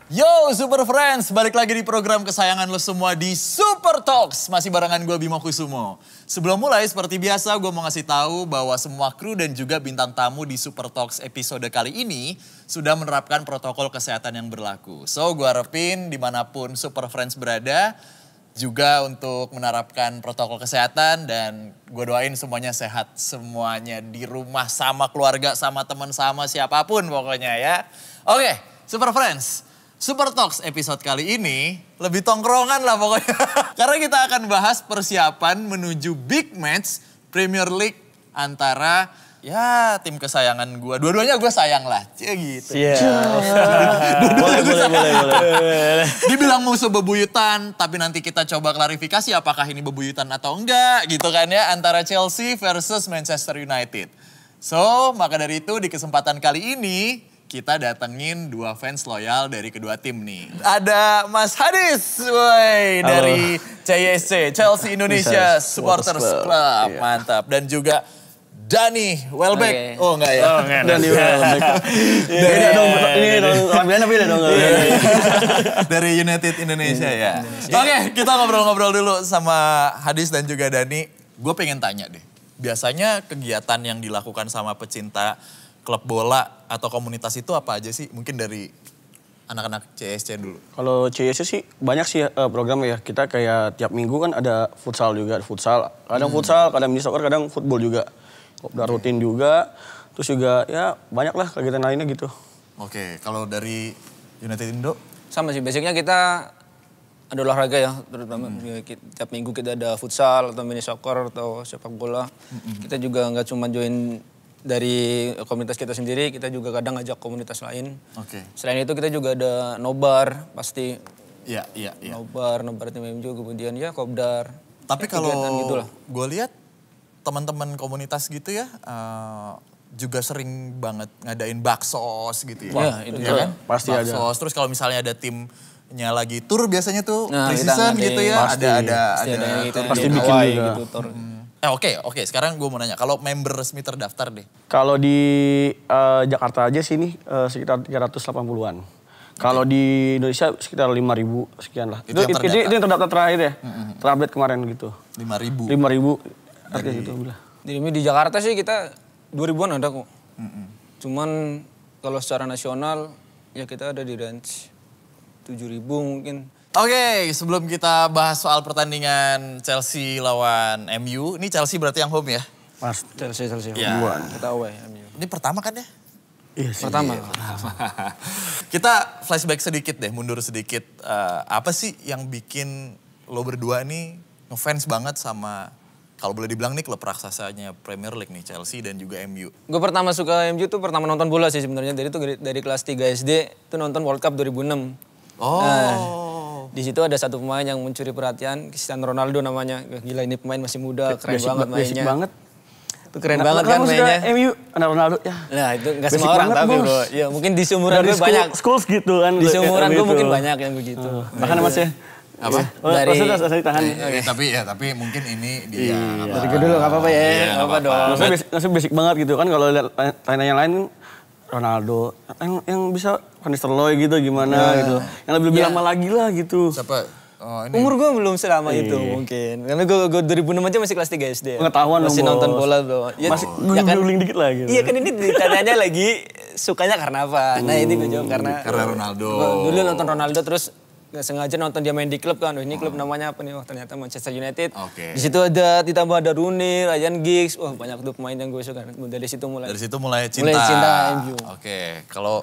Yo Super Friends, balik lagi di program kesayangan lo semua di Super Talks. Masih barengan gue Bimo Kusumo. Sebelum mulai seperti biasa gue mau ngasih tahu bahwa semua kru dan juga bintang tamu di Super Talks episode kali ini sudah menerapkan protokol kesehatan yang berlaku. So gue harapin dimanapun Super Friends berada juga untuk menerapkan protokol kesehatan dan gue doain semuanya sehat. Semuanya di rumah sama keluarga, sama teman, sama siapapun pokoknya ya. Oke, Super Friends. Super Talks episode kali ini lebih tongkrongan lah pokoknya. Karena kita akan bahas persiapan menuju big match Premier League antara ya tim kesayangan gue. Dua-duanya gue sayang lah, gitu. Boleh. Dibilang musuh bebuyutan, tapi nanti kita coba klarifikasi apakah ini bebuyutan atau enggak gitu kan ya. Antara Chelsea versus Manchester United. So, maka dari itu di kesempatan kali ini kita datengin dua fans loyal dari kedua tim nih. Ada Mas Hadis, woy, dari CISC, Chelsea Indonesia Supporters Club. Iya. Mantap. Dan juga Dani Welbeck. Okay. Oh enggak ya? Oh, enggak. Dani Welbeck. Beda dong, ini tampilannya beda dong. Dari United Indonesia ya. Oke, kita ngobrol-ngobrol dulu sama Hadis dan juga Dani. Gue pengen tanya deh, biasanya kegiatan yang dilakukan sama pecinta klub bola atau komunitas itu apa aja sih? Mungkin dari anak-anak CSC dulu. Kalau CSC sih banyak sih program ya. Kita kayak tiap minggu kan ada futsal juga. Kadang futsal, kadang mini soccer, kadang football juga. Udah rutin juga. Terus juga ya banyak lah kegiatan lainnya gitu. Oke, kalau dari United Indo? Sama sih, basicnya kita ada olahraga ya. Terutama tiap minggu kita ada futsal atau mini soccer atau sepak bola. Kita juga nggak cuma join dari komunitas kita sendiri, kita juga kadang ngajak komunitas lain. Oke. Selain itu kita juga ada nobar, pasti. Iya. Nobar tim MU, kemudian ya kopdar. Tapi Ya, kalau gitu lah. gue lihat teman-teman komunitas gitu ya, juga sering banget ngadain baksos gitu ya. Wah, itu ya juga. kan? Pasti ada. Baksos. Terus kalau misalnya ada timnya lagi tur biasanya tuh Nah, pre-season kita gitu ya. pasti. Ada Gitu, Pasti di bikin Hawaii juga. gitu, tour. Oke. Sekarang gue mau nanya, kalau member resmi terdaftar deh. Kalau di Jakarta aja sih ini sekitar 380-an. Kalau di Indonesia sekitar 5.000 sekian lah. Itu yang terdata. Itu yang terdaftar terakhir ya. Terupdate kemarin gitu. 5.000. 5.000. Artinya gitu. Di Jakarta sih kita 2000-an ada kok. Cuman kalau secara nasional ya kita ada di range 7.000 mungkin. Oke, sebelum kita bahas soal pertandingan Chelsea lawan MU, ini Chelsea berarti yang home ya? Mas. Chelsea. Ya. Kita away MU. Ini pertama kan ya? Iya sih. Pertama. Kita flashback sedikit deh, mundur sedikit. Apa sih yang bikin lo berdua nih ngefans banget sama, kalau boleh dibilang nih klub raksasanya Premier League nih, Chelsea dan juga MU? Gue pertama suka MU tuh pertama nonton bola sih sebenarnya. Dari kelas 3 SD tuh nonton World Cup 2006. Oh. Nah, di situ ada satu pemain yang mencuri perhatian, Cristiano Ronaldo namanya. Gila ini pemain masih muda, keren banget mainnya. Basic banget. Itu keren banget kan mainnya. MU, anak Ronaldo ya. Nah itu gak Basic semua orang banget, tapi Bos. bro. Ya mungkin di seumuran gue banyak. Schools gitu kan. Di seumuran gue gitu. mungkin banyak yang begitu. Tahan Mas ya. Apa? Dari- Maksudnya tahan. Tapi mungkin ini dia. Dari gue dulu gak apa-apa ya. Iya, Gak apa-apa dong. Maksudnya basic banget gitu kan kalau lihat lainnya yang lain Ronaldo yang bisa Van Nistelrooy gitu gimana gitu. Yang lebih lama lagi lah gitu. Siapa? Oh, ini. Umur gue belum selama itu mungkin. Karena gue 2006 aja masih kelas 3 SD. Pengetahuan dong, masih Bos. nonton bola bro. Ya, Masih ya kan, googling dikit lah gitu. iya kan ini ditanyanya lagi sukanya karena apa. Nah ini gue jawab karena Ronaldo. Gua dulu nonton Ronaldo terus gak sengaja nonton dia main di klub kan. Oh, ini klub namanya apa nih? Oh ternyata Manchester United. Oke. Di situ ditambah ada Rooney, Ryan Giggs. Wah banyak tuh pemain yang gue suka. Dari situ mulai. Dari situ mulai cinta. Mulai cinta MU. Oke, kalau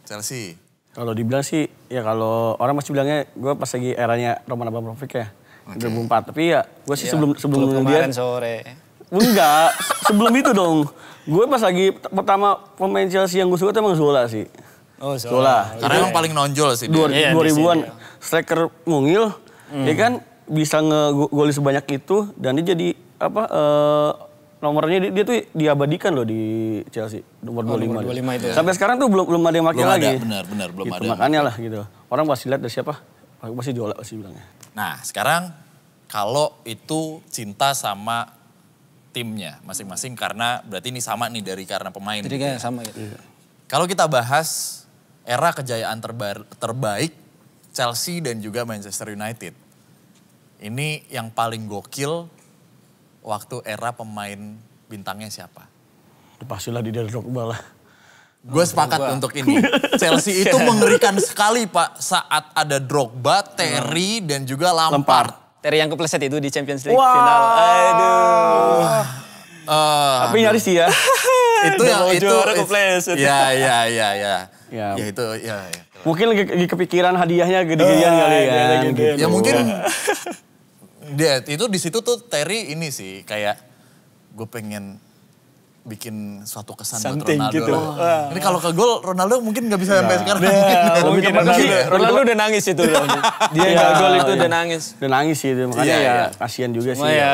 Chelsea. Kalau dibilang sih ya kalau orang masih bilangnya gue pas lagi eranya Roman Abramovich ya. 2004. Tapi ya gue sih sebelum Klub dia kemarin sore. enggak, sebelum itu dong. Gue pas lagi pertama pemain Chelsea yang gue suka itu emang Zola sih. Oh Zola. Karena emang paling nonjol sih dia. Iya, 2000-an. Striker mungil. Dia kan bisa ngegoli sebanyak itu dan dia jadi apa nomornya dia tuh diabadikan loh di Chelsea, nomor 25. nomor 25 itu ya. Sampai sekarang tuh belum ada yang pakai Belum lagi. ada, benar, belum Gitu, ada. makanya lah gitu. Orang pasti lihat dari siapa? Aku pasti Zola pasti bilangnya. Nah, sekarang kalau itu cinta sama timnya masing-masing karena berarti ini sama nih dari karena pemain. Jadi gitu kayak ya. sama gitu. Kalau kita bahas era kejayaan terbaik Chelsea dan juga Manchester United. Ini yang paling gokil waktu era pemain bintangnya siapa? Pastilah Didier Drogba lah. Gue sepakat untuk ini. Chelsea itu mengerikan sekali Pak saat ada Drogba, Terry dan juga Lampard. Terry yang kepleset itu di Champions League Wah. final. Aduh. Tapi nyaris sih ya. Itu yang itu. kepleset. Ya. Ya. Ya itu ya. Mungkin lagi kepikiran hadiahnya gede-gedean kali ya. Gitu. Ya mungkin dia itu di situ tuh Terry ini sih kayak gue pengen bikin suatu kesan Something buat Ronaldo. gitu. Lah. Ini kalau ke gol Ronaldo mungkin nggak bisa sampai sekarang. Mungkin Ronaldo udah nangis itu. Dia nggak gol itu udah nangis. Udah nangis sih itu. Makanya Iya. kasihan juga Cuma sih. ya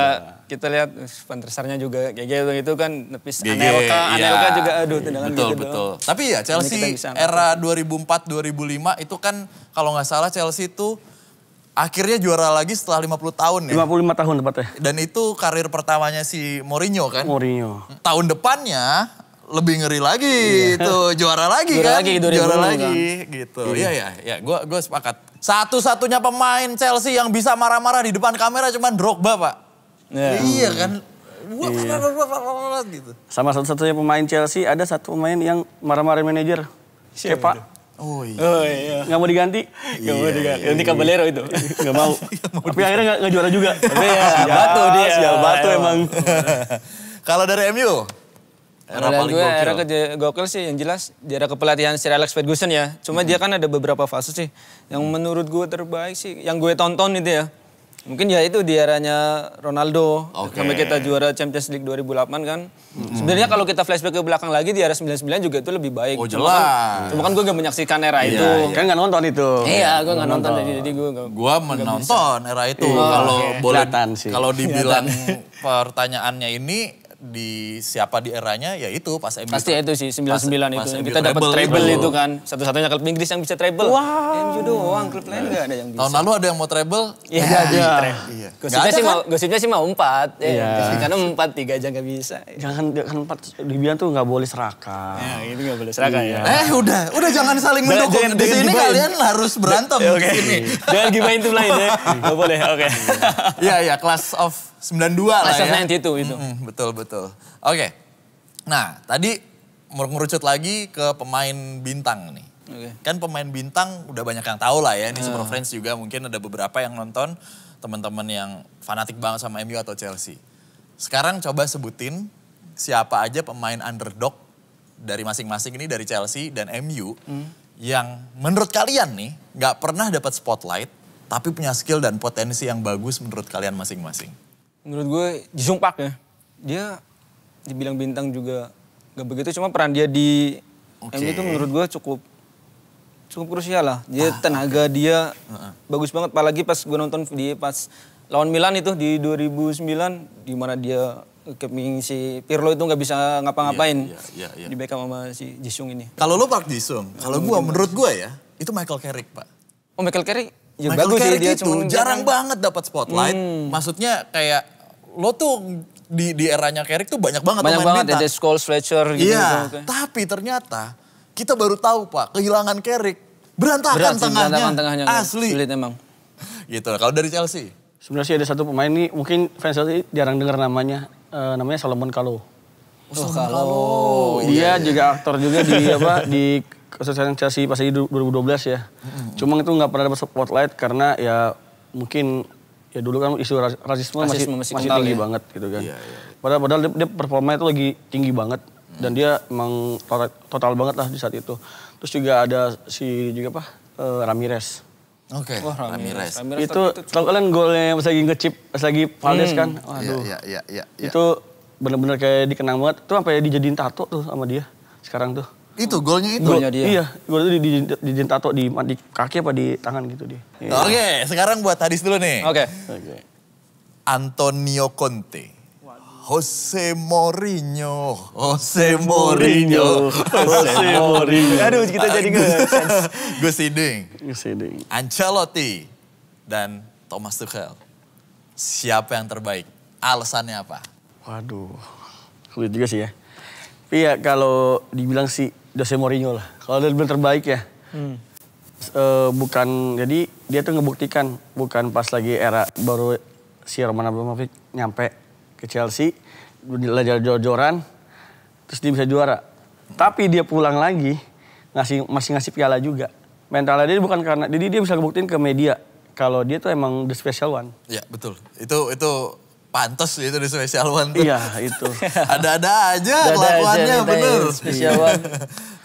kita lihat Van Sar-nya juga kayak gitu kan nepis GG, Anelka iya. juga aduh tendangan Betul, gitu. betul. Tapi ya Chelsea Ini kita bisa era 2004-2005 itu kan kalau nggak salah Chelsea itu akhirnya juara lagi setelah 50 tahun ya. 55 tahun tepatnya. Dan itu karir pertamanya si Mourinho kan. Mourinho. Tahun depannya lebih ngeri lagi itu juara lagi Juara kan. lagi 2010 juara kan. lagi gitu. Iya. Gue sepakat. Satu-satunya pemain Chelsea yang bisa marah-marah di depan kamera cuman Drogba, Pak. Ya. Iya kan. Gitu. Sama satu-satunya pemain Chelsea ada satu pemain yang marah-marahin manajer. Kepa. Oh iya. Oh iya. Nggak mau diganti. Gak mau diganti. Ganti Caballero itu. Nggak mau. Tapi akhirnya nggak juara juga. Tapi ya batu dia. Sial batu emang. Kalau dari MU? Era Kalau paling gue gokil. era gokil sih yang jelas di era kepelatihan Sir Alex Ferguson ya. Cuma dia kan ada beberapa fase sih. Yang menurut gue terbaik sih. Yang gue tonton itu ya. Mungkin ya itu di eranya Ronaldo. Oke. Sampai kita juara Champions League 2008 kan. Sebenarnya kalau kita flashback ke belakang lagi di era 99 juga itu lebih baik. Oh, Cuma kan gue gak menyaksikan era itu. Kan nggak nonton itu. Iya, gue gak nonton jadi gue gak... Gua menonton era itu. Kalau boleh, Kelihatan sih. kalau dibilang pertanyaannya ini di siapa di eranya, ya itu pas MU. Pasti itu sih, 99 pas itu. MU Kita dapat treble treble itu. itu kan. Satu-satunya klub Inggris yang bisa treble. MU doang, klub lain gak ada yang bisa. Tahun lalu ada yang mau treble? Iya, Iya. Gosipnya sih mau 4. Iya. Karena 4, 3 aja gak bisa. Jangan dibilang tuh nggak boleh serakah. Ya, itu gak boleh serakah ya. Udah jangan saling mendukung. jangan Di sini gibahin. kalian harus berantem di sini. Jangan gibahin tim lain ya. Gak boleh, oke. Iya, Class of 92 lah Class of ya. 92 itu. Betul. Oke. Nah, tadi mengerucut lagi ke pemain bintang nih. Oke. Kan pemain bintang udah banyak yang tahu lah ya. Ini Super Friends juga mungkin ada beberapa yang nonton. Teman-teman yang fanatik banget sama MU atau Chelsea. Sekarang coba sebutin siapa aja pemain underdog dari masing-masing ini dari Chelsea dan MU. Yang menurut kalian nih gak pernah dapat spotlight. Tapi punya skill dan potensi yang bagus menurut kalian masing-masing. Menurut gue Jisung Park ya. Dia dibilang bintang juga gak begitu. Cuma peran dia di MU itu menurut gue cukup krusial lah. Dia tenaga dia bagus banget. Apalagi pas gue nonton pas lawan Milan itu di 2009. Di mana dia keping si Pirlo itu gak bisa ngapa-ngapain. Iya. Di backup sama si Jisung ini. Kalau lu Park Ji-sung, kalau menurut gue ya, itu Michael Carrick, Pak. Oh Michael Carrick ya Michael bagus sih Carrick dia. itu jarang banget dapat spotlight. Maksudnya kayak lo tuh di eranya Carrick tuh banyak banget Banyak pemain banget bintang. ada Scholes, Fletcher gitu. Iya, tapi ternyata kita baru tahu Pak, kehilangan Carrick. Berantakan tengahnya. Asli. Sulit emang. Gitu. Kalau dari Chelsea? Sebenarnya sih ada satu pemain nih, mungkin fans Chelsea jarang dengar namanya. Namanya Salomon Kalou. Kalau Dia juga aktor juga di kesuksesan Chelsea pas di 2012 ya. Cuma itu nggak pernah dapat spotlight karena ya mungkin ya dulu kan isu rasisme masih kental tinggi ya. banget gitu kan. Iya. Padahal dia performanya itu lagi tinggi banget dan dia emang total banget lah di saat itu. Terus juga ada Ramirez. Oke, Ramirez. Itu tau kalian golnya pas lagi ngechip pas lagi Valdes kan. Waduh. Iya. Itu bener-bener kayak dikenang banget. Itu sampai dijadiin tato tuh sama dia sekarang tuh. Itu golnya itu. Golnya dia. Iya, gol itu dijadiin tato di kaki apa di tangan gitu dia. Iya. Oke, sekarang buat Hadis dulu nih. Oke. Antonio Conte. Jose Mourinho. Aduh, kita jadi Gus Hiding. Sedih. Ancelotti. Dan Thomas Tuchel. Siapa yang terbaik? Alasannya apa? Waduh, sulit juga sih ya. Tapi ya kalau dibilang si Jose Mourinho lah. Kalau dia benar terbaik ya. Bukan, jadi dia tuh ngebuktikan bukan pas lagi era baru si Roman Abramovich nyampe ke Chelsea, belajar jor-joran, terus dia bisa juara. Tapi dia pulang lagi masih ngasih piala juga. Mentalnya dia bukan karena, jadi dia bisa ngebuktiin ke media kalau dia tuh emang the special one. Iya betul, itu pantas itu the special one tuh. Iya itu. Ada-ada aja Ada-ada kelakuannya aja, bener. special one.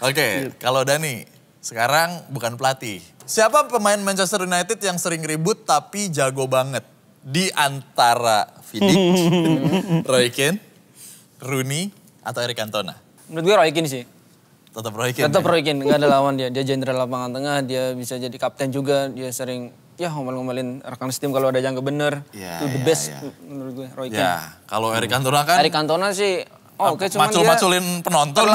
Oke, kalau Dani, sekarang bukan pelatih. Siapa pemain Manchester United yang sering ribut tapi jago banget? Di antara Vidic, Roy Keane, Rooney, atau Eric Cantona? Menurut gue Roy Keane sih. Tetap Roy Keane. Tetap ya? Roy Keane, nggak ada lawan dia. Dia jenderal lapangan tengah, dia bisa jadi kapten juga. Dia sering ngomel-ngomelin rekan setim kalau ada yang gak bener. Ya, Itu the ya, best ya. menurut gue, Roy Keane. Ya, kalau Eric Cantona kan Eric Cantona sih, oke cuman dia macul-maculin penonton.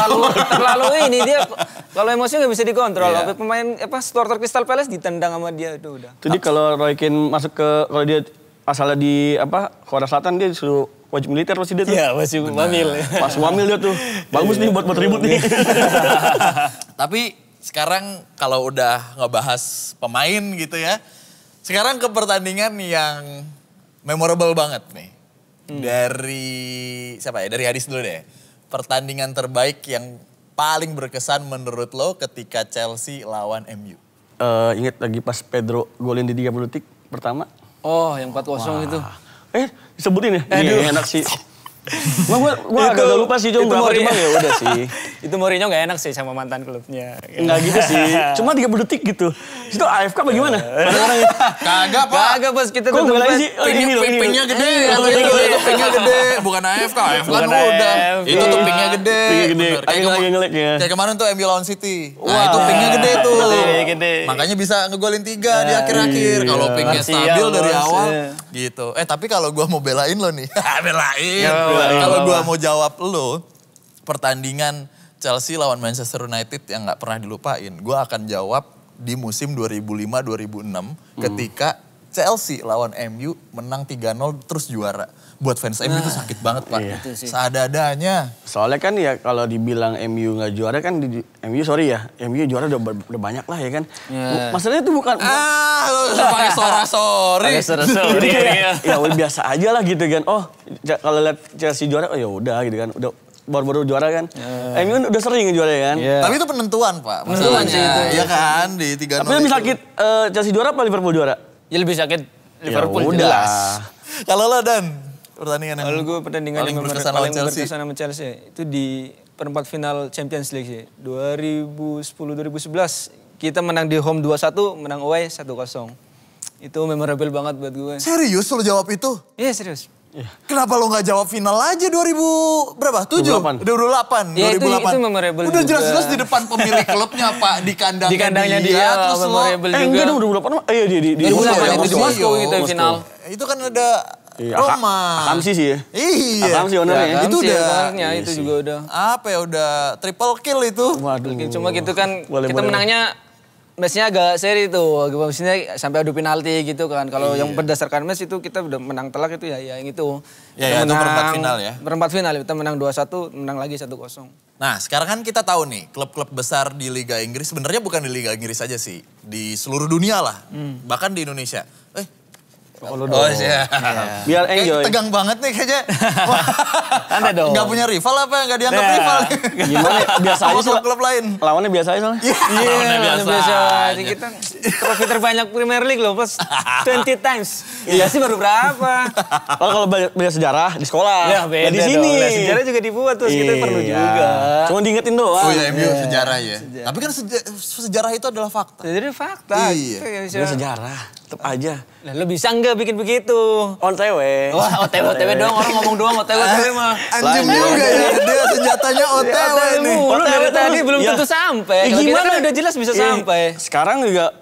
terlalu ini dia kalau emosi nggak bisa dikontrol. Iya. Sampai pemain starter Crystal Palace ditendang sama dia itu udah. Jadi kalau Roy Keane masuk ke, kalau dia asalnya di Korea Selatan dia disuruh wajib militer pasti dia tuh. Iya masih wamil. Pas wamil dia tuh. Bagus nih buat ribut nih. Tapi sekarang kalau udah ngebahas pemain gitu ya. Sekarang ke pertandingan yang memorable banget nih. Dari siapa ya? Dari Hadis dulu deh. Pertandingan terbaik yang paling berkesan menurut lo ketika Chelsea lawan MU. Ingat lagi pas Pedro golin di 30 detik pertama. Oh yang 4-0 itu. Disebutin ya? Aduh. Iya enak sih. Gua agak lupa sih, Jong. Berapa Mourinho. cuma ya udah sih. Itu Mourinho gak enak sih sama mantan klubnya. Enggak gitu sih. Cuma 30 detik gitu. Itu AFK bagaimana? Orang-orang Kagak pak. Kagak bos kita kok tuh belain tempat. sih? Oh, ini loh, ini loh. Pingnya gede. Iya, Itu pingnya gede. Bukan AFK. AFK kan Bukan udah. AFK. Itu tuh pingnya gede. Pingnya gede. Bener. Kayak Lagi ngelek ya. Kayak kemarin tuh MU lawan City. Nah itu pingnya gede tuh. Gede. Makanya bisa ngegolin 3 di akhir-akhir. Kalau pingnya Sial, stabil dari bos. awal. Iya. Gitu. Tapi kalau gue mau belain lo nih. Belain. Belain. Kalau gue mau jawab lo. Pertandingan Chelsea lawan Manchester United yang gak pernah dilupain. Gue akan jawab di musim 2005-2006 ketika Chelsea lawan MU menang 3-0 terus juara. Buat fans MU itu sakit banget pak. Iya. Seadanya. Soalnya kan ya kalau dibilang MU nggak juara kan MU sorry ya, MU juara udah banyak lah ya kan. Yeah. Masalahnya itu bukan Lo pakai sorry. jadi kayak, ya udah biasa aja lah gitu kan. Oh kalau lihat Chelsea juara oh ya udah gitu kan. Udah baru-baru juara kan. MU kan udah sering juara ya kan. Yeah. Tapi itu penentuan pak. Penentuan sih itu. Iya kan di 3-0. Tapi lebih sakit Chelsea juara apa Liverpool juara? Ya lebih sakit Liverpool Ya udah. jelas. Kalau lo Dan, pertandingan yang Kalau gue pertandingan paling yang berkesan paling lawan Chelsea. berkesan sama Chelsea itu di perempat final Champions League sih. 2010-2011 kita menang di home 2-1, menang away 1-0. Itu memorable banget buat gue. Serius lo jawab itu? Iya serius. Kenapa lo gak jawab final aja 2000 berapa? 7? 2008. 2008. Ya, 2008. itu memorable Udah juga. jelas-jelas di depan pemilik klubnya pak. Di kandangnya dia. Terus lo. memorable juga. Enggak dong 2008. Iya di 2008 Moskow, itu di Moskow. Moskow gitu Moskow. final. Itu kan ada Iya, Roma. Akamsi sih ya. Iya. Akamsi ownernya ya. Itu udah. Ownernya, itu juga udah. Apa ya udah triple kill itu. Waduh. Cuma gitu kan Boleh, kita boleh. menangnya match-nya agak seri tuh. Maksudnya sampai adu penalti gitu kan. Kalau yang berdasarkan match itu kita udah menang telak itu ya yang itu. Ya, Kita itu perempat final ya. Perempat final kita menang 2-1, menang lagi 1-0. Nah sekarang kan kita tahu nih klub-klub besar di Liga Inggris sebenarnya bukan di Liga Inggris aja sih. Di seluruh dunia lah. Bahkan di Indonesia. Oh iya. Biar Kayak enjoy. tegang banget nih kayaknya. Santai dong. Gak punya rival apa? Gak dianggap Nah. rival? Gimana ya? Biasa Sama aja sih. klub lain. Lawannya biasa aja soalnya. Iya, biasa aja. Kita trofi terbanyak Premier League loh, plus 20 times. Iya sih baru berapa? Kalau belajar sejarah di sekolah. Ya beda Nggak di sini. dong. Lah, sejarah juga dibuat terus kita Iya. perlu juga. Cuma diingetin doang. Oh ya MU sejarah ya. Tapi kan sejarah itu adalah fakta. Jadi fakta. Iya. Kita nggak bisa. Dia sejarah. Tetap aja. Lah, lo bisa nggak bikin begitu? On TW. Wah, OTW doang, orang ngomong doang OTW mah. Anjing juga ya. Dia senjatanya OTW nih. Lu dari tadi belum Ya. tentu sampai. Ya Kalau kita gimana? kan udah jelas bisa sampai.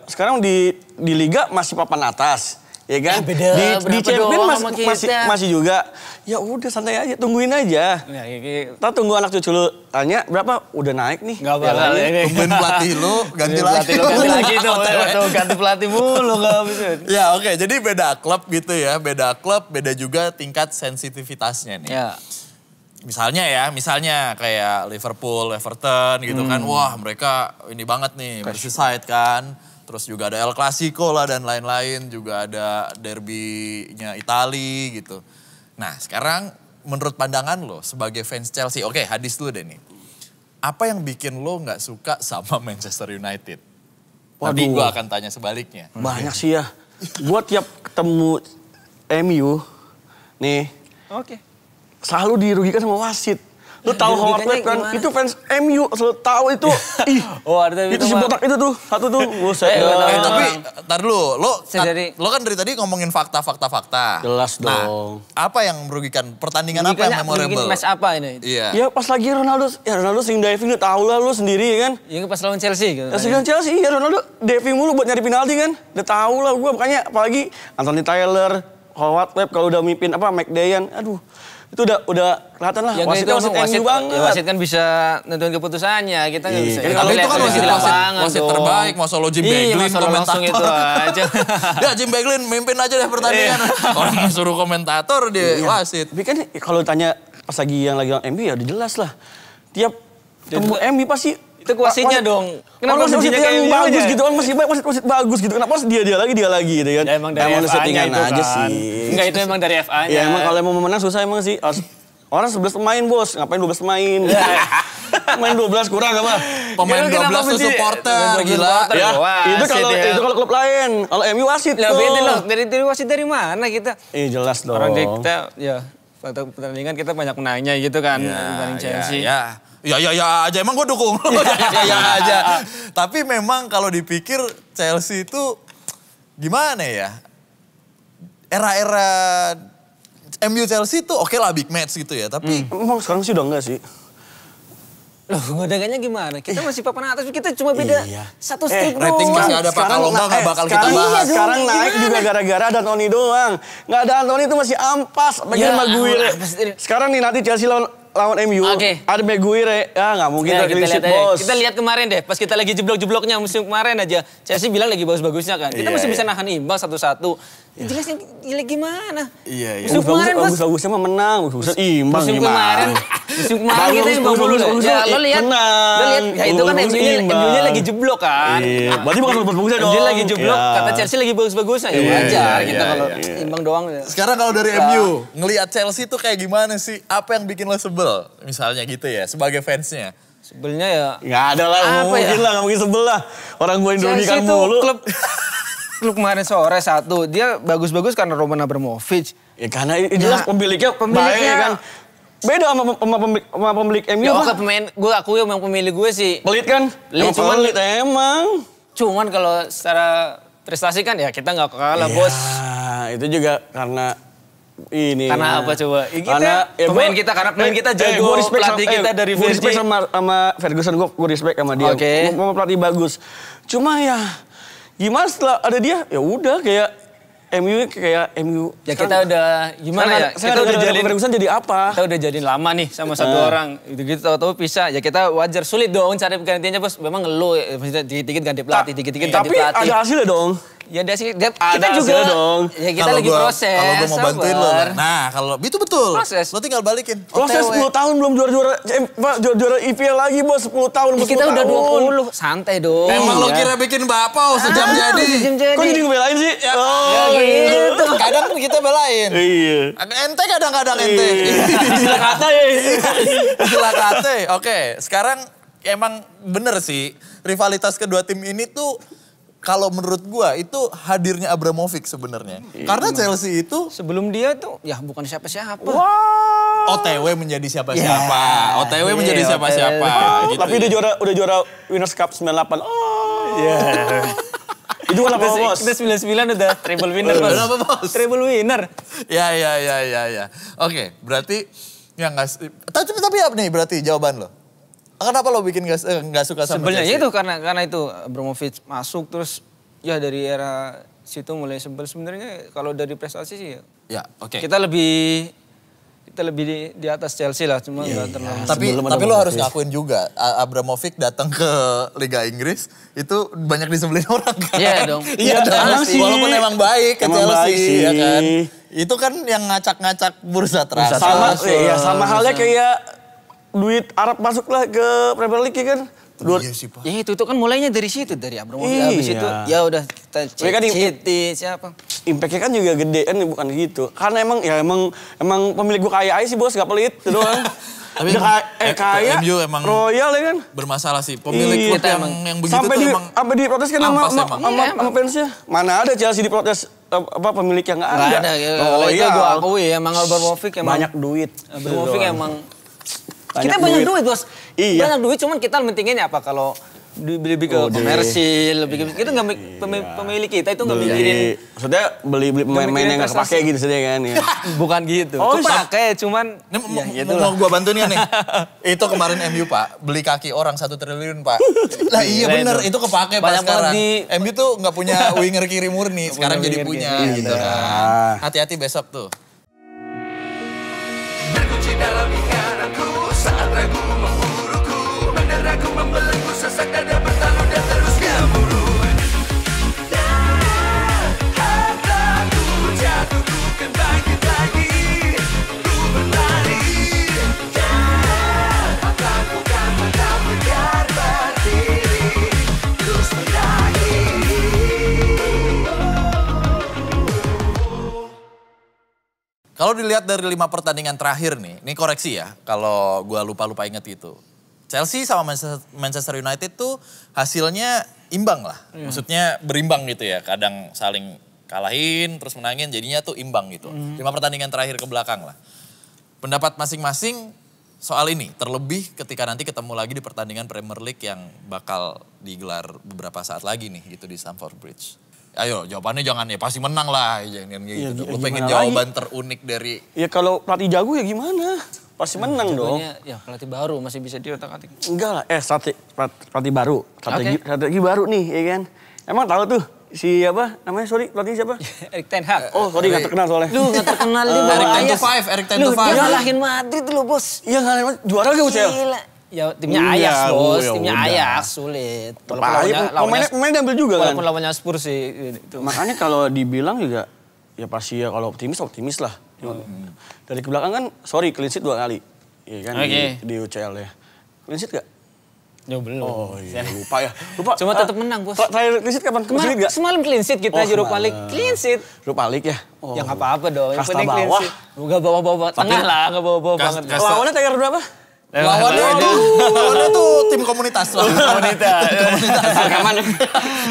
Sekarang di liga masih papan atas. Ya kan? beda di berapa Champion doang sama kita. masih juga. Ya udah santai aja, tungguin aja. Ya, kayak Ntar tunggu anak cucu lu tanya berapa udah naik nih. nggak bakal. Tungguin pelatih lu ganti lagi. Ganti lagi tuh. Tuh, ganti pelatih mulu nggak bisa. Ya oke, jadi beda klub gitu ya. Beda klub, beda juga tingkat sensitivitasnya nih. Ya. misalnya kayak Liverpool, Everton gitu kan. Wah mereka ini banget nih, Merseyside kan. Terus juga ada El Clasico lah dan lain-lain. Juga ada derbynya Itali gitu. Nah sekarang menurut pandangan lo sebagai fans Chelsea. Oke, Hadis dulu deh nih. Apa yang bikin lo gak suka sama Manchester United? Nanti gue akan tanya sebaliknya. Banyak sih ya. Gue tiap ketemu MU nih. Oke. Selalu dirugikan sama wasit. Lu tahu Howard Webb kan? Gimana? Itu fans MU, selalu tahu itu. Ih, Oh ada itu si botak itu tuh, satu tuh. Buset. Tapi ntar dulu, lo kan dari tadi ngomongin fakta. Jelas Nah, dong. apa yang merugikan? Pertandingan apa yang memorable? Match apa ini? Iya. Ya pas lagi Ronaldo sering diving, lu tahu lah lu sendiri kan. Yang pas lawan Chelsea gitu. Ya sering Chelsea, ya Ronaldo diving mulu buat nyari penalti kan. Udah tahu lah gue, makanya apalagi Anthony Taylor, Howard Webb kalau udah mimpin McDayan, aduh. Itu udah kelihatan lah, Wasit MU banget. Ya, wasit kan bisa nentuin keputusannya, kita nggak bisa. Kalau itu kan wasit terbaik, masa lo Jim Beglin langsung itu komentator. aja. Ya Jim Beglin mimpin aja deh pertandingan. Orang suruh komentator dia wasit. Tapi kan kalau tanya pas lagi yang MU ya udah jelas lah. Tiap temu MU pasti Itu wasitnya dong. Kenapa wasit yang bagus aja? gitu kan, masih banyak wasit bagus gitu. Kenapa harus dia lagi gitu kan. Ya emang dari FA-nya settingan itu aja kan. sih. Enggak, itu emang dari FA-nya. Ya emang kalau mau menang susah emang sih. Orang 11 pemain bos, ngapain 12 pemain? Main 12 kurang apa? Pemain 12 tuh supporter, gila. Ya, itu kalau klub lain. Kalau MU wasit Lah tuh. beda loh, dari wasit dari mana kita? Jelas dong. Orang kita ya waktu pertandingan kita banyak menanya gitu kan dibanding Chelsea. Ya aja, emang gue dukung lo. Ya aja. Tapi memang kalau dipikir Chelsea itu gimana ya? Era-era MU Chelsea tuh oke lah big match gitu ya. Tapi Emang sekarang sih udah enggak sih? Loh, ngodanganya gimana? Kita masih papan atas, kita cuma beda satu strip doang. rating masih ada Pak. Kalau enggak bakal kita bahas. Sekarang naik juga gara-gara ada Anthony doang. Nggak ada Anthony itu masih ampas. Bagian Maguire. Sekarang nih nanti Chelsea lawan MU. Ada Maguire. Ya nggak mungkin Ya, clean sheet, aja. bos. Kita lihat kemarin deh, pas kita lagi jeblok-jebloknya musim kemarin aja. Chelsea bilang lagi bagus-bagusnya kan. Kita masih bisa nahan imbang 1-1. Jelasnya gila gimana? Iya. Musim kemarin Bagus-bagusnya mah menang. Bagus imbang musim gimana? Musim kemarin kita imbang mulu loh. Ya lo lihat. Ya itu kan MU-nya lagi jeblok kan. Iya. Berarti bukan bagus-bagusnya dong. Dia lagi jeblok, kata Chelsea lagi bagus-bagusnya. Ya wajar kita kalau imbang doang. Sekarang kalau dari MU, ngelihat Chelsea tuh kayak gimana sih? Apa yang bikin lo sebel? Misalnya gitu ya, sebagai fansnya. Sebelnya ya. Nggak ada lah, nggak mungkin sebel lah. Orang gue dirugikan Chelsea mulu. Klub kemarin sore 1, dia bagus-bagus karena Roman Abramovich. Ya karena jelas pemiliknya baik kan. Beda sama pemilik MU. Ya oke pemain, gue akui emang pemilik gue sih. Pelit kan? Pelit, emang. Cuman kalau secara prestasi kan ya kita nggak kalah bos. Itu juga karena ini. Karena apa coba? Karena pemain kita jago, pelatih kita dari Gue Virgi. respect sama Ferguson, gue respect sama dia. Oke. Mau pelatih bagus. Cuma ya gimana setelah ada dia, ya udah kayak MU. Ya kita udah gimana ya? Kita udah jalin Ferguson jadi apa? Kita udah jalin lama nih sama satu orang. Gitu tahu-tahu pisah. Ya kita wajar sulit dong cari penggantinya bos. Memang ngeluh, dikit-dikit ganti pelatih, dikit-dikit ganti pelatih. Tapi ada hasilnya dong. Ya ada sih, Ada kita juga dong. Ya kita lagi proses. Kalau gue mau bantuin lo. sabar. Nah, kalau itu betul. Proses. Lo tinggal balikin. Proses OTW. 10 tahun belum juara IPL lagi bos, 10 tahun. Ya, kita udah 20, santai dong. Emang lo kira bikin bakpao sejam jadi? Sejam jadi. Kok jadi ngebelain sih? Ya, Ya gitu. kadang kita belain. Iya. Ente kadang-kadang ente. Istilah kata ya. Istilah kate. Oke, sekarang emang bener sih rivalitas kedua tim ini tuh kalau menurut gua itu hadirnya Abramovich sebenarnya. Karena Chelsea itu Sebelum dia tuh ya bukan siapa-siapa. OTW menjadi siapa-siapa. OTW menjadi siapa-siapa. Gitu Tapi dia udah juara Winners Cup 98. Iya. Itu kan apa bos? Kita 99 udah treble winner bos. Kenapa, bos? Treble winner. Ya. Oke, berarti yang tapi apa nih berarti jawaban lo? Kenapa lo bikin nggak suka sama Sebenarnya Chelsea? itu karena itu Abramovich masuk terus ya dari era situ mulai sebel sebenarnya kalau dari prestasi sih ya. Ya, oke. Kita kita lebih di atas Chelsea lah, cuma nggak terlalu. Tapi lo harus ngakuin juga, Abramovich datang ke Liga Inggris itu banyak disebelin orang kan. Iya dong. Iya dong. sih. Walaupun emang baik ke Emang Chelsea, baik sih. ya kan. Itu kan yang ngacak-ngacak bursa transfer. Sama halnya kayak duit Arab masuklah ke Premier League ya kan. Iya sih Pak. Ya itu kan mulainya dari situ, dari Abramovich. Iya. Habis itu ya udah kita Mereka cek City siapa. Impactnya kan juga gede kan, bukan gitu. Karena emang pemilik gue kaya aja sih bos, gak pelit itu doang. Tapi kaya, MU emang royal ya kan. bermasalah sih. Pemilik klub yang begitu sampai tuh emang sampai diprotes kan ampas emang. sama fansnya. Mana ada Chelsea diprotes pemilik yang nggak ada. Nggak ada. Kalau itu gue akui emang Abramovich emang banyak duit. Abramovich emang Banyak kita banyak duit bos. Iya. Banyak duit, cuman kita mentinginnya apa kalau lebih ke komersil, lebih ke itu nggak pemilik kita itu nggak mikirin. Maksudnya beli pemain-pemain yang nggak kepake gitu saja kan ya. Bukan gitu. Oh, Kepake cuman Mau gue bantuin ya nih. Itu kemarin MU Pak, beli kaki orang 1 triliun Pak. Lah iya bener, itu kepake Pak Banyak sekarang. banget MU tuh nggak punya winger kiri murni, sekarang jadi punya gitu kan. Hati-hati besok tuh. Terkunci dalam ingatanku saat ragu memburuku, meneraku membelenggu sesak dada bertalu dan terus gemuruh. Hartaku jatuh, ku kan bangkit lagi, ku berlari. Mataku kan tetap tegar berdiri, terus mendaki. Kalau dilihat dari 5 pertandingan terakhir nih, ini koreksi ya kalau gue lupa-lupa inget itu. Chelsea sama Manchester United tuh hasilnya imbang lah. Maksudnya berimbang gitu ya, kadang saling kalahin terus menangin jadinya tuh imbang gitu. 5 pertandingan terakhir ke belakang lah. Pendapat masing-masing soal ini, terlebih ketika nanti ketemu lagi di pertandingan Premier League yang bakal digelar beberapa saat lagi nih gitu di Stamford Bridge. Ayo jawabannya jangan ya pasti menang lah. Jangan gitu. Lu pengen jawaban terunik dari... Ya kalau pelatih jago ya gimana? Pasti menang dong. Ya pelatih baru masih bisa diotak-atik. Enggak lah, pelatih baru. Strategi baru nih ya kan. Emang tahu tuh si apa namanya, pelatih siapa? Erik Ten Hag. Oh sorry gak terkenal soalnya. Lu gak terkenal dia bawa Erik Ajax. Erik Ten Lu to Five. dia ngalahin Madrid lu bos. Iya ngalahin juara gak UCL? Gila. Ya timnya Iya, Ajax bos, ya timnya udah. Ajax sulit. Pemainnya diambil juga kan. Walaupun lawannya Spurs sih. Itu. Makanya kalau dibilang juga, ya pasti ya kalau optimis lah. Dari ke belakang kan, clean sheet 2 kali. Iya kan, di UCL ya. Clean sheet gak? Ya belum. Oh iya, lupa ya. Lupa. Cuma tetap menang bos. Terakhir clean sheet kapan? Kemarin Gak? semalam clean sheet kita Europa League. Clean sheet. Europa League ya? Oh. Ya nggak apa-apa dong. Yang Kasta penting clean bawah. sheet. Gak bawa-bawa. Tengah lah, gak bawa-bawa banget. Lawannya terakhir berapa? Lawannya tuh tim komunitas. Komunitas. Rekaman.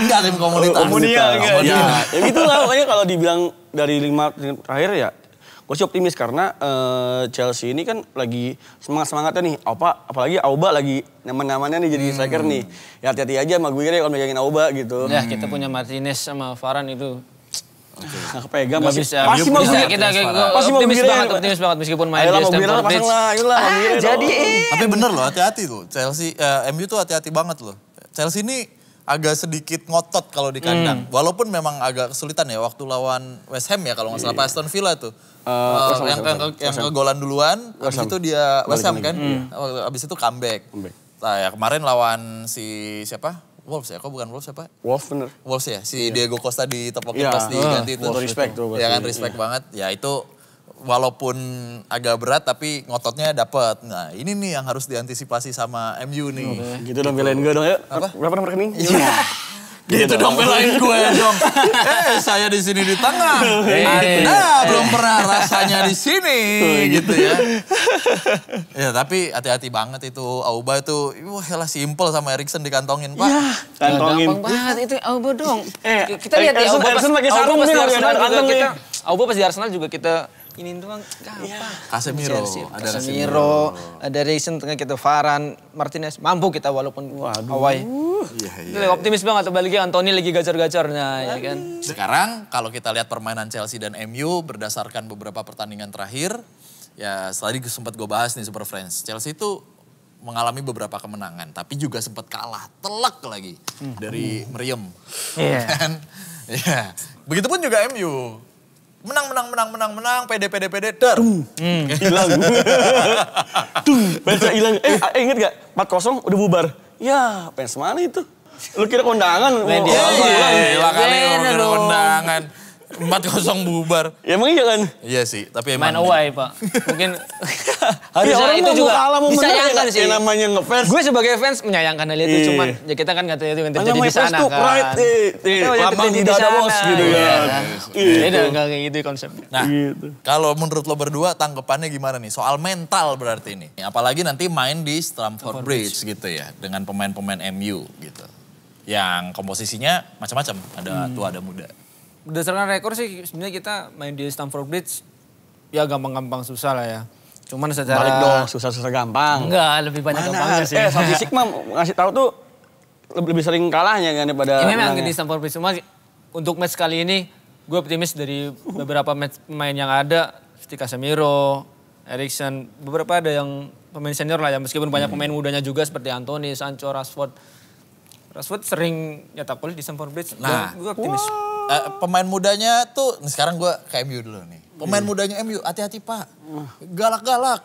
Enggak tim komunitas. Ya gitu lah, makanya kalau dibilang dari 5 terakhir ya, gue sih optimis karena Chelsea ini kan lagi semangat-semangatnya nih. Apalagi Auba lagi nyaman-nyamannya nih jadi striker nih. Ya hati-hati aja sama gue kalau megangin Auba gitu. Ya kita punya Martinez sama Varane itu. Nggak kepegang Nggak masih bisa. masih mau Bisa, gue. kita Masih mau optimis banget meskipun main Ayolah di mau gue Stamford pasang Bridge. lah, ayolah mau gue. Jadi Tapi bener loh, hati-hati tuh. Chelsea, MU tuh hati-hati banget loh. Chelsea ini agak sedikit ngotot kalau di kandang. Walaupun memang agak kesulitan ya waktu lawan West Ham ya kalau nggak salah, Aston Villa tuh. Yang kegolan duluan, habis itu dia West Ham kan. Habis itu comeback. Nah ya kemarin lawan si siapa? Wolves ya, kok bukan Wolves siapa? Wolf bener. Wolves ya, si Diego Costa ditepokin pas diganti itu. Respect tuh. Ya kan, respect banget. Ya itu walaupun agak berat tapi ngototnya dapet. Nah ini nih yang harus diantisipasi sama MU nih. Gitu dong, belain gue dong ya. Berapa nomor rekening? Gitu dong belain gue dong. Saya di sini di tengah. Anda belum pernah rasanya di sini gitu ya. Ya tapi hati-hati banget itu Auba itu. Wah lah simple sama Erikson dikantongin Pak. Kantongin. gampang banget itu Auba dong. Kita lihat ya Erikson pakai sarung pas di nih, Arsenal juga kantong kita. nih. Auba pas di Arsenal juga kita ini doang gampang. Casemiro. Ada Casemiro, ada Erikson tengah kita Varane, Martinez. Mampu kita walaupun away. Itu optimis banget apalagi Anthony lagi gacor-gacornya ya kan. Sekarang kalau kita lihat permainan Chelsea dan MU berdasarkan beberapa pertandingan terakhir, ya tadi sempat gue bahas nih Super Friends. Chelsea itu mengalami beberapa kemenangan, tapi juga sempat kalah, telak lagi dari Meriem. Iya. Kan? Ya. Begitupun juga MU. menang, pede, der. Hilang. Fans hilang. Inget gak? 4-0 udah bubar. Ya, fans mana itu? Lu kira kondangan? Gila kali kira kondangan. 4-0 bubar. Ya emang iya kan? Iya sih, tapi emang. Main away, Pak. Mungkin Ya, orang itu juga kalah mau menang disayangkan ya, sih. yang namanya ngefans. Gue sebagai fans menyayangkan hal itu, cuman ya kita kan nggak tahu itu yang terjadi di sana kan. Pride, lambang tidak ada bos gitu kan. Beda nggak kayak gitu konsepnya. Nah, kalau menurut lo berdua tanggapannya gimana nih? Soal mental berarti ini. Apalagi nanti main di Stamford Bridge gitu ya. Dengan pemain-pemain MU gitu. Yang komposisinya macam-macam. Ada tua, ada muda. Berdasarkan rekor sih sebenarnya kita main di Stamford Bridge ya gampang-gampang susah lah ya. Cuman secara... Balik dong, susah-susah gampang. Enggak, lebih banyak gampangnya sih. Statistik mah ngasih tahu tuh lebih sering kalahnya kan daripada ya, memang menangnya. di Stamford Bridge. Cuma untuk match kali ini gue optimis dari beberapa match pemain yang ada. Seperti Casemiro, Eriksen, beberapa ada yang pemain senior lah ya. Meskipun banyak pemain mudanya juga seperti Anthony, Sancho, Rashford. Rashford sering nyetak gol di Stamford Bridge. Nah, gue optimis. Pemain mudanya tuh, sekarang gue ke MU dulu nih. Pemain mudanya MU, hati-hati Pak. Galak-galak.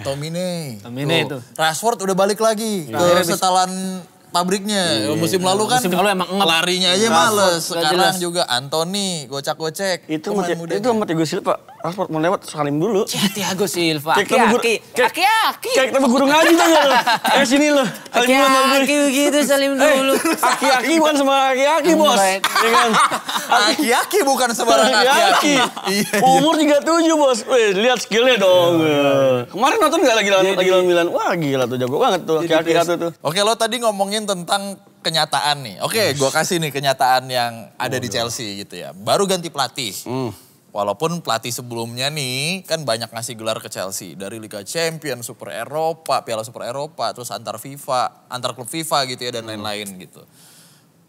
Tomine itu. Rashford udah balik lagi ke setelan pabriknya. Musim lalu kan Musim lalu emang ngep. larinya aja males. Sekarang jelas. juga Anthony, gocak-gocek. Itu pemain sama Thiago Silva, Rashford mau lewat salim dulu. Thiago Silva. Kayak Aki-aki. kita guru ngaji tau gak lo? Sini lo. Aki-aki begitu salim dulu. Aki-aki bukan sama aki-aki bos. Ya kan? Aki-aki bukan sembarang aki-aki. Iya. Umur 37 bos. Wih, lihat skillnya dong. Kemarin nonton gak lagi lawan Milan? Wah gila tuh, jago banget tuh aki-aki tuh. Oke, lo tadi ngomongin tentang kenyataan nih. Oke, gue kasih nih kenyataan yang ada di Chelsea gitu ya. Baru ganti pelatih. Walaupun pelatih sebelumnya nih kan banyak ngasih gelar ke Chelsea. Dari Liga Champions, Super Eropa, Piala Super Eropa, terus antar klub FIFA gitu ya dan lain-lain gitu.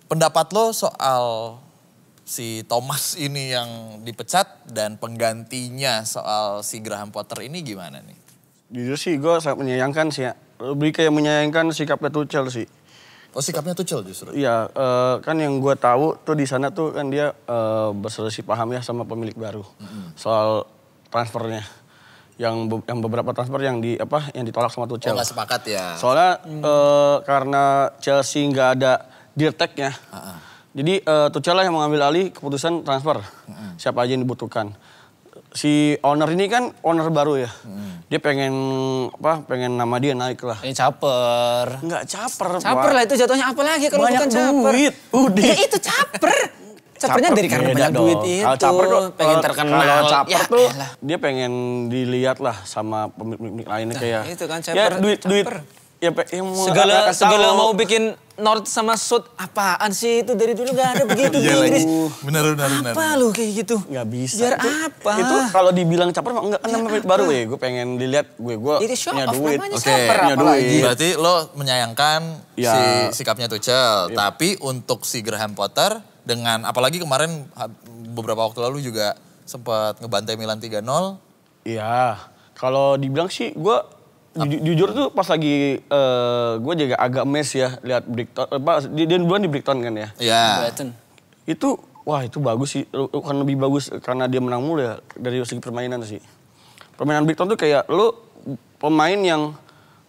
Pendapat lo soal si Thomas ini yang dipecat dan penggantinya soal si Graham Potter ini gimana nih? Jujur sih gue sangat menyayangkan sih ya. Lebih kayak menyayangkan sikapnya Tuchel sih. Oh sikapnya Tuchel justru? Iya, kan yang gue tahu tuh di sana tuh kan dia berselisih paham ya sama pemilik baru soal transfernya. Yang beberapa transfer yang ditolak sama Tuchel. Oh nggak sepakat ya? Soalnya karena Chelsea nggak ada deal tag-nya, jadi Tuchel lah yang mengambil alih keputusan transfer. Siapa aja yang dibutuhkan. Si owner ini kan owner baru ya. Dia pengen nama dia naik lah. Ini caper. Enggak caper, Caper lah itu jatuhnya apa lagi kalau banyak bukan caper. duit. Udah. Ya itu caper. Capernya dari karena beda banyak dong. duit itu. Kalau caper tuh, pengen terkenal. Kalau caper Ya, tuh elah. dia pengen dilihat lah sama pemilik lainnya kayak. itu kan Ya caper, duit. caper. Ya yang mau Segala mau bikin North sama South apaan sih itu dari dulu gak ada begitu di Inggris. Bener. Apa lu kayak gitu? nggak bisa. Biar apa? Itu kalau dibilang caper mah enggak kan nama baru ya. Gue pengen dilihat gue Itu show punya off duit. namanya Oke, caper punya apalagi. duit. Berarti lo menyayangkan Ya. si sikapnya Tuchel. Tapi untuk si Graham Potter dengan apalagi kemarin beberapa waktu lalu juga sempat ngebantai Milan 3-0. Iya. Kalau dibilang sih gue jujur tuh pas lagi gue juga agak mes ya lihat Brighton. Dia duluan di Brighton kan ya. Iya. Brighton. Itu wah itu bagus sih. Kan lebih bagus karena dia menang mulu ya dari segi permainan sih. Permainan Brighton tuh kayak lu pemain yang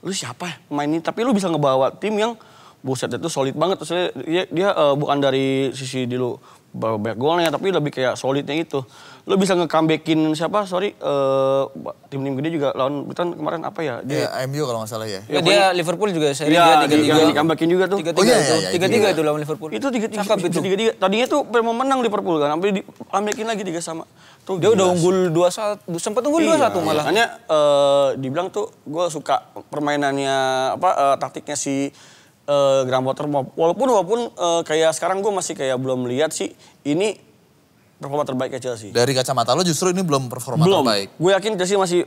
lu siapa ya pemain ini tapi lu bisa ngebawa tim yang buset itu solid banget. Terus dia bukan dari sisi dulu banyak golnya tapi lebih kayak solidnya itu. Lu bisa nge-comebackin tim-tim gede juga lawan Brighton kemarin apa ya? Dia MU kalau nggak salah ya. Ya, dia Liverpool juga seri Iya, dia 3-3. yang di-comebackin juga tuh. 3-3 Oh, iya, itu. iya, 3-3 iya. itu lawan Liverpool. Itu Cakep itu. 3-3. Tadinya tuh mau menang Liverpool kan, sampai di-comebackin lagi 3-3. Tuh Dia udah gila unggul 2-1, sempat unggul 2-1 malah. Makanya dibilang tuh gue suka permainannya taktiknya si Graham Potter walaupun kayak sekarang gue masih kayak belum lihat sih ini performa terbaiknya Chelsea. Dari kacamata lo justru ini belum performa Belum. terbaik. Gue yakin Chelsea masih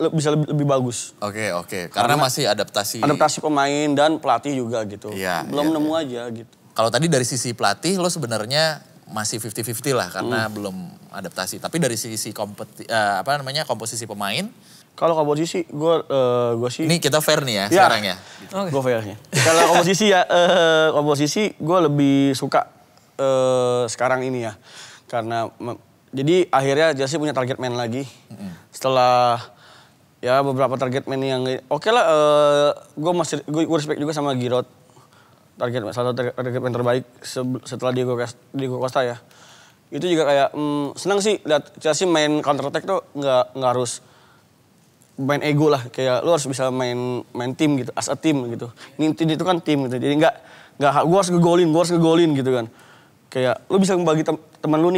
bisa lebih bagus. Oke. Karena masih adaptasi. Adaptasi pemain dan pelatih juga gitu. Iya, Belum iya, nemu aja gitu. Kalau tadi dari sisi pelatih lo sebenarnya masih 50-50 lah karena belum adaptasi. Tapi dari sisi komposisi pemain. Kalau komposisi gue sih. Ini kita fair nih ya, Ya. sekarang ya. Gue fairnya. Kalau komposisi gue lebih suka sekarang ini ya. Karena Jadi akhirnya Chelsea punya target man lagi. Setelah ya beberapa target man yang oke lah, gue respect juga sama Giroud. Salah satu target man terbaik setelah Diego Costa ya. Itu juga kayak senang sih lihat Chelsea main counter attack tuh nggak harus main ego lah, kayak lu harus bisa main tim gitu, as a team gitu. Ini itu kan tim gitu. Jadi nggak gue harus ngegolin gitu kan. Kayak lu bisa membagi teman lu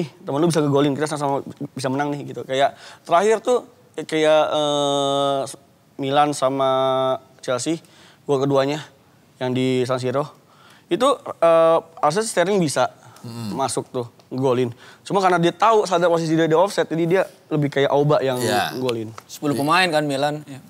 bisa ngegolin, kita sama-sama bisa menang nih gitu. Kayak terakhir tuh kayak Milan sama Chelsea, gol keduanya yang di San Siro. Itu harusnya Sterling bisa masuk tuh golin. Cuma karena dia tahu sadar posisi dia di offset, jadi dia lebih kayak Auba yang golin. 10 pemain kan Milan. Ya.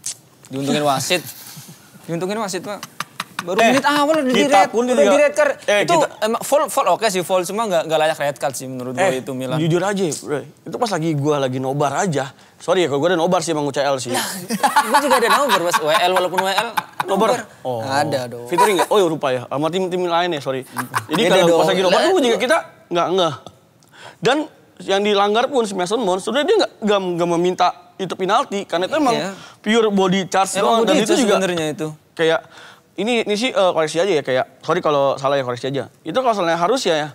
Diuntungin wasit. Pak. Baru menit awal udah di red card. Itu emang foul oke sih, foul cuma nggak layak red card sih menurut gue itu Milan. Jujur aja, bro. Itu pas gue lagi nobar aja. Sorry ya kalau gue ada nobar sih emang UCL sih. Gue juga ada nobar pas WL, walaupun WL nobar. Oh. Ada dong. Featuring nggak? Oh ya lupa ya, sama tim lain ya, sorry. Jadi kalau pas lagi nobar tuh juga kita nggak. Dan yang dilanggar pun si Mason Mount, sebenarnya dia nggak meminta itu penalti karena itu emang pure body charge doang. Dan itu juga sebenarnya itu. Kayak ini sih koreksi aja ya, kayak sorry kalau salah ya, koreksi aja. Itu kalau salahnya harusnya ya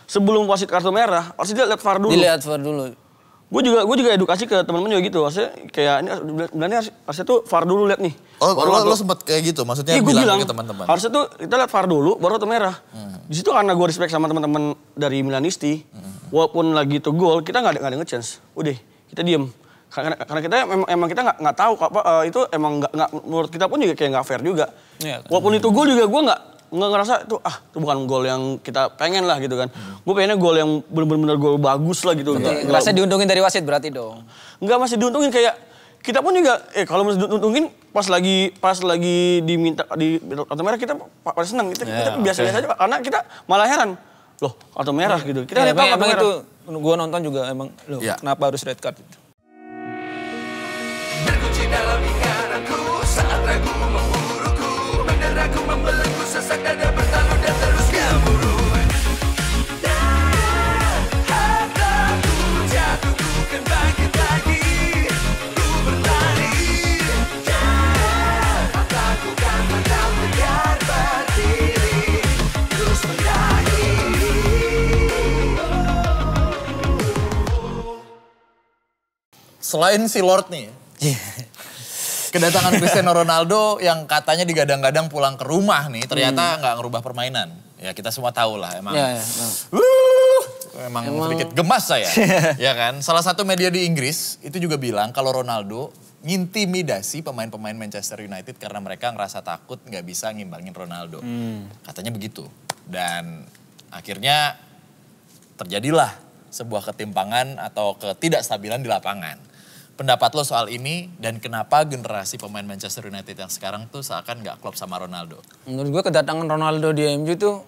sebelum wasit kartu merah harus dia lihat VAR dulu. Dilihat VAR dulu. Gue juga edukasi ke teman-teman juga gitu. Harusnya kayak ini sebenarnya harusnya tuh VAR dulu lihat nih. Oh, lo sempet kayak gitu, maksudnya bilang ke teman-teman. Harusnya tuh kita lihat VAR dulu baru kartu merah. Di situ karena gue respect sama teman-teman dari Milanisti, walaupun lagi tuh gol, kita nggak ada nge-chance. Udah, kita diem. Karena kita emang kita nggak tahu apa itu emang nggak menurut kita pun juga kayak nggak fair juga. Ya, kan. Walaupun itu gol juga gue nggak ngerasa itu itu bukan gol yang kita pengen lah gitu kan. Gue pengennya gol yang benar-benar gol bagus lah gitu. Ngerasa diuntungin dari wasit berarti dong. Nggak, masih diuntungin, kayak kita pun juga kalau masih diuntungin pas lagi diminta di kartu merah kita pada senang, kita biasa-biasa aja karena kita malah heran. Loh, kartu merah gitu. Kita tahu kartu merah. Itu gue nonton juga emang kenapa harus red card itu. Terkunci dalam ingatanku saat ragu memburuku, menderaku membelenggu, sesak dada bertalu dan terus gemuruh. Hartaku jatuh, ku kan bangkit lagi, ku berlari. Hartaku kan tetap tegar berdiri, terus mengakhiri. Selain si Lord nih, kedatangan Cristiano Ronaldo yang katanya digadang-gadang pulang ke rumah nih, ternyata nggak ngerubah permainan. Ya kita semua tahu lah emang. Emang sedikit gemas saya. Ya kan, salah satu media di Inggris itu juga bilang kalau Ronaldo ngintimidasi pemain-pemain Manchester United karena mereka ngerasa takut nggak bisa ngimbangin Ronaldo. Katanya begitu. Dan akhirnya terjadilah sebuah ketimpangan atau ketidakstabilan di lapangan. Pendapat lo soal ini dan kenapa generasi pemain Manchester United yang sekarang tuh seakan nggak klop sama Ronaldo? Menurut gue kedatangan Ronaldo di MU tuh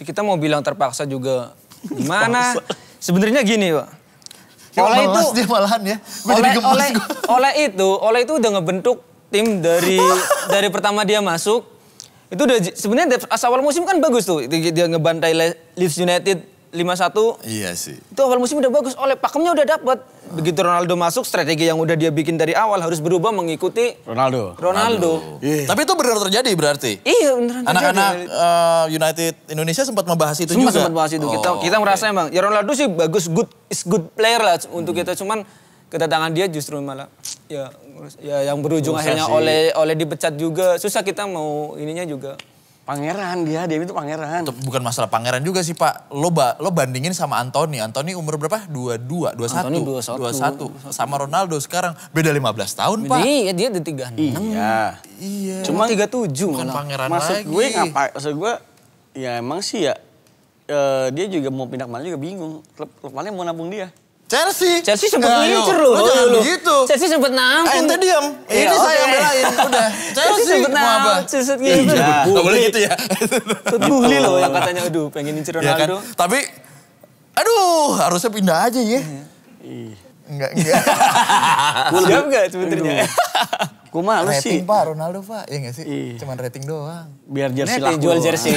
kita mau bilang terpaksa juga gimana? Sebenarnya gini, Pak. Oleh itu dia malahan ya. Oleh itu udah ngebentuk tim dari pertama dia masuk. Itu udah sebenarnya awal musim kan bagus tuh. Dia ngebantai Leeds United 5-1. Iya sih. Itu awal musim udah bagus. Oleh pakemnya udah dapet. Begitu Ronaldo masuk, strategi yang udah dia bikin dari awal harus berubah mengikuti Ronaldo. Yeah. Tapi itu benar terjadi berarti? Iya beneran terjadi. Anak-anak United Indonesia sempat membahas itu juga? Sempat bahas itu. Kita merasa emang, ya Ronaldo sih bagus, good player lah untuk kita. Cuman kedatangan dia justru malah ya yang berujung akhirnya oleh dipecat juga. Susah kita mau ininya juga. Pangeran dia itu pangeran. Bukan masalah pangeran juga sih Pak. Lo bandingin sama Anthony. Anthony umur berapa? 22, 21. 21. Sama Ronaldo sekarang beda 15 tahun Pak. Iya dia udah 36. Iya. Cuma 37 bukan pangeran maksud lagi. Maksud gue ya emang sih ya dia juga mau pindah kemana juga bingung. Klub mana mau nabung dia. Chelsea sempet ngincer loh. Jangan begitu. Chelsea sempet nampung. Ente diam. Ini saya yang belain. Udah. Chelsea sempet nampung. Gak boleh gitu ya. Buhli loh yang katanya aduh pengen ngincer Ronaldo. Kan? Tapi aduh harusnya pindah aja ya. Enggak. Siap gak sebenernya? Gue males sih. Rating Pak, Ronaldo Pak. Iya gak sih? Iya. Cuman rating doang. Biar jersey Net laku. jual jersey.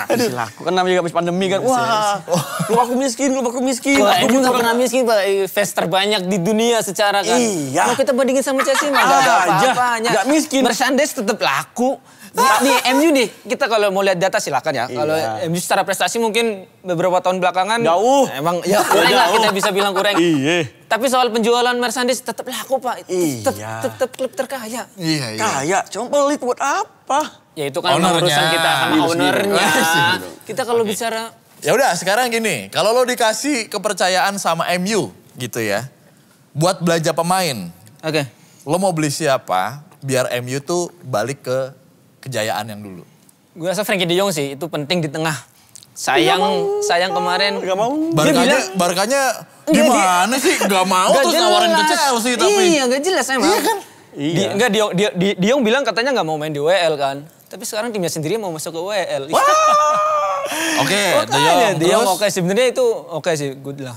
Jersey laku. Kan namanya juga habis pandemi kan. Wah, klub aku miskin, klub aku miskin. Wah, Aku MU butuh gak pernah miskin Pak. Fans terbanyak di dunia secara kan. Iya. Kalau kita bandingin sama Chelsea mah gak ada aja. apa-apanya. Gak miskin. Merchandise tetap laku. Nih MU nih, kita kalau mau lihat data silakan ya. Kalau Iya. MU secara prestasi mungkin beberapa tahun belakangan Jauh. emang ya kurang lah, kita bisa bilang kurang. Iya. Tapi soal penjualan merchandise tetap laku Pak. Iya. Tetap klub terkaya. Iya. Kaya, cuma pelit buat apa? Ya itu kan emang Ownernya. urusan kita sama Diri ownernya. sendiri. Kita kalau bicara Ya udah sekarang gini, kalau lo dikasih kepercayaan sama MU gitu ya, buat belanja pemain, oke. lo mau beli siapa biar MU tuh balik ke kejayaan yang dulu? Gue rasa Frankie De Jong sih itu penting di tengah. Sayang kemarin. Gak mau. Barkanya Enggak, gimana sih? Gak mau Nggak terus nawarin ke jelas. Chelsea tapi. Iya gak jelas emang. Iya kan? Iya. De Jong bilang katanya gak mau main di WL kan. Tapi sekarang timnya sendiri mau masuk ke WL. Oke, De Jong terus oke sebenarnya itu oke sih, good lah.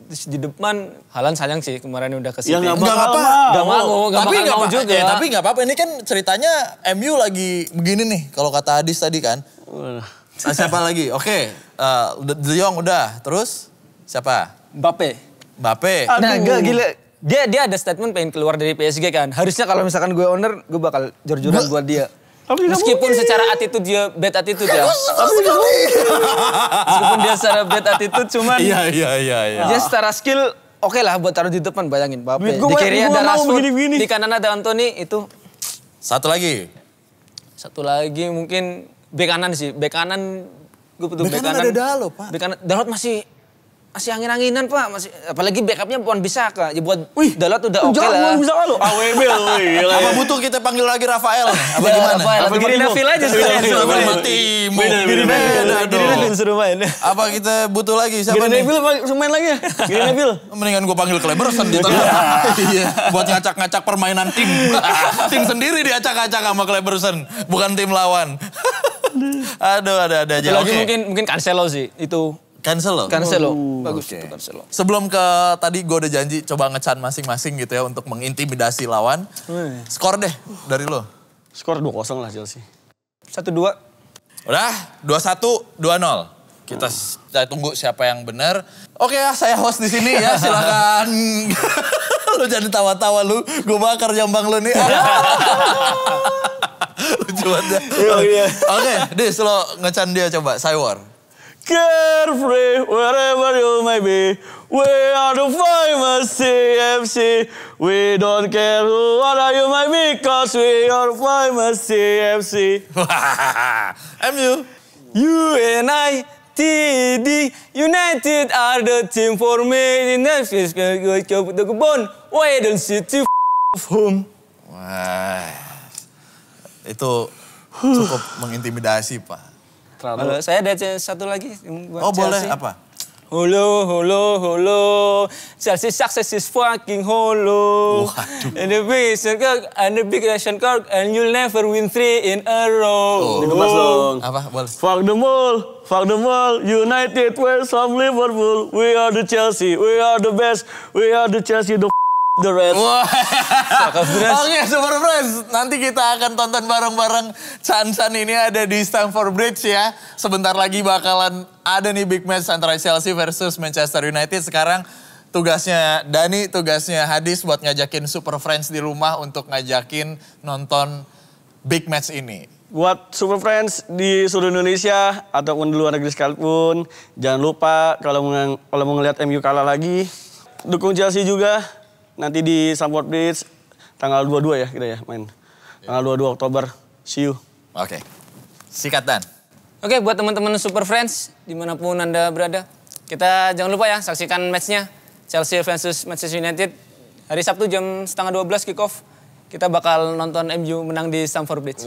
Terus di depan Haaland sayang sih kemarin udah ke City. Ya nggak Nggak bakal apa-apa. Nggak mau, nggak tapi bakal nggak mau apa- juga. tapi nggak apa-apa. Ini kan ceritanya MU lagi begini nih. Kalau kata Hadis tadi kan. Nah, siapa lagi? Oke, De Jong udah. Terus siapa? Mbappe. Mbappe. Nah gila. Dia ada statement pengen keluar dari PSG kan. Harusnya kalau misalkan gue owner, gue bakal jor-joran buat dia. Tapi nggak Meskipun mungkin. secara attitude dia bad attitude ya. Meskipun dia secara bad attitude cuman Iya. dia secara skill oke lah buat taruh di depan, bayangin Mbappe. Duit Di gua kiri mau ada Rashford, begini-begini. di kanan ada Anthony itu. Satu lagi. Satu lagi mungkin bek kanan sih. Bek kanan gue butuh Bek kanan ada Dalot, Pak. Bek kanan Dalot masih angin-anginan Pak, masih apalagi backupnya Wan Bissaka. Ya buat Dalot udah oke lah. Jangan bisa lo. AWB lo. Apa butuh kita panggil lagi Rafael? Apa gimana? Apa Giri Neville aja Rafael sebenarnya. Matimo. Giri Beda Giri Neville dong. suruh main. Apa kita butuh lagi? Siapa Giri nih? Neville main lagi ya? Giri Neville. Mendingan gue panggil Kleberson di tengah. Iya. Buat ngacak-ngacak permainan tim. Tim sendiri diacak-acak sama Kleberson. Bukan tim lawan. Aduh, ada aja. Satu lagi Oke. mungkin Cancelo sih. Itu Cancelo. bagus Oke. itu Cancelo. Sebelum ke tadi gue udah janji coba ngecan masing-masing gitu ya untuk mengintimidasi lawan. Skor deh dari lo. Skor 2-0 lah Chelsea. 1-2. Udah 2-1, 2-0. Kita tunggu siapa yang benar. Oke ya, saya host di sini ya, silakan. Lu jangan tawa-tawa lu, gue bakar jambang lu nih. Lucu banget. Oke, Dis lo ngecan dia coba, Cywar. Carefree, wherever you may be, we are the famous CFC. We don't care who are you may be, cause we are famous CFC. MU. United are the team for me. In the kebun, why don't city home? Wah, itu cukup mengintimidasi, Pak. Kalau saya ada satu lagi buat Oh boleh, Chelsea. apa? Holo. Chelsea success is fucking hollow. Waduh. And the big Russian car, and you'll never win 3 in a row. Dikemas dong. Apa? Boleh. Fuck them all, United, we're some Liverpool. We are the Chelsea, we are the best. We are the Chelsea, the rest. Wah. Oke, Super Friends. Nanti kita akan tonton bareng-bareng Chan-Chan ini ada di Stamford Bridge ya. Sebentar lagi bakalan ada nih big match antara Chelsea versus Manchester United. Sekarang tugasnya Dani, tugasnya Hadis buat ngajakin Super Friends di rumah untuk ngajakin nonton big match ini. Buat Super Friends di seluruh Indonesia ataupun di luar negeri sekalipun, jangan lupa kalau mau ngeliat MU kalah lagi, dukung Chelsea juga. Nanti di Stamford Bridge tanggal 22 ya kita ya main. Tanggal 22 Oktober. See you. Oke. Sikat Dan. Oke, buat teman-teman Super Friends, dimanapun Anda berada, kita jangan lupa ya saksikan matchnya Chelsea versus Manchester United. Hari Sabtu jam 11:30 kick off. Kita bakal nonton MU menang di Stamford Bridge.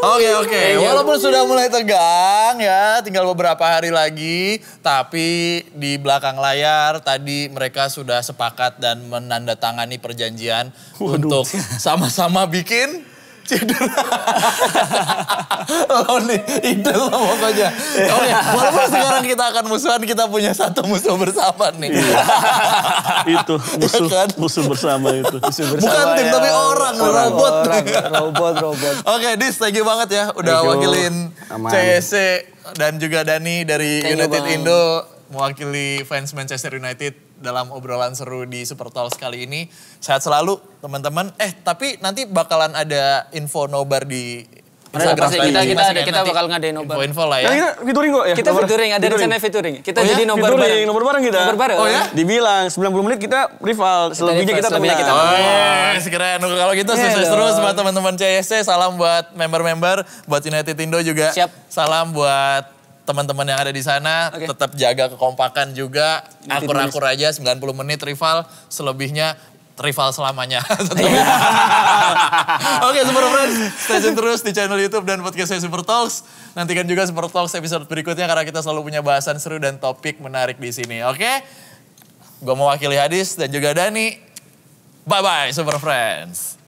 Oke. Walaupun sudah mulai tegang ya, tinggal beberapa hari lagi. Tapi di belakang layar tadi mereka sudah sepakat dan menandatangani perjanjian untuk sama-sama bikin Cedera. Lo nih, idol lo pokoknya. Oke, walaupun sekarang kita akan musuhan, kita punya satu musuh bersama nih. Itu musuh bersama itu. Bukan tim, tapi orang, robot. Robot. Oke, Dis, thank you banget ya. Udah Thank you. wakilin Aman. CSC dan juga Dani dari Thank you, United Bang. Indo. Mewakili fans Manchester United dalam obrolan seru di Super Talks kali ini. Sehat selalu teman-teman. Tapi nanti bakalan ada info nobar di Instagram. pasti. Kita bakal ngadain nobar. Info lah ya. Kita featuring kok ya? Kita featuring, ada rencana featuring. Kita Oh ya? jadi nobar Featuring, bareng. nomor bareng kita. Nobar bareng. Oh ya? Dibilang 90 menit kita rival, selebihnya kita selebihnya tenang. kita Oh, keren. Kalau gitu sukses terus buat teman-teman CSC. Salam buat member-member, buat United Indo juga. Siap. Salam buat teman-teman yang ada di sana. Oke. Tetap jaga kekompakan juga. Akur-akur aja 90 menit rival, selebihnya rival selamanya. Oke, Super Friends, stay tune terus di channel YouTube dan podcastnya Super Talks. Nantikan juga Super Talks episode berikutnya karena kita selalu punya bahasan seru dan topik menarik di sini. Oke, gue mewakili Hadis dan juga Dani. Bye-bye Super Friends.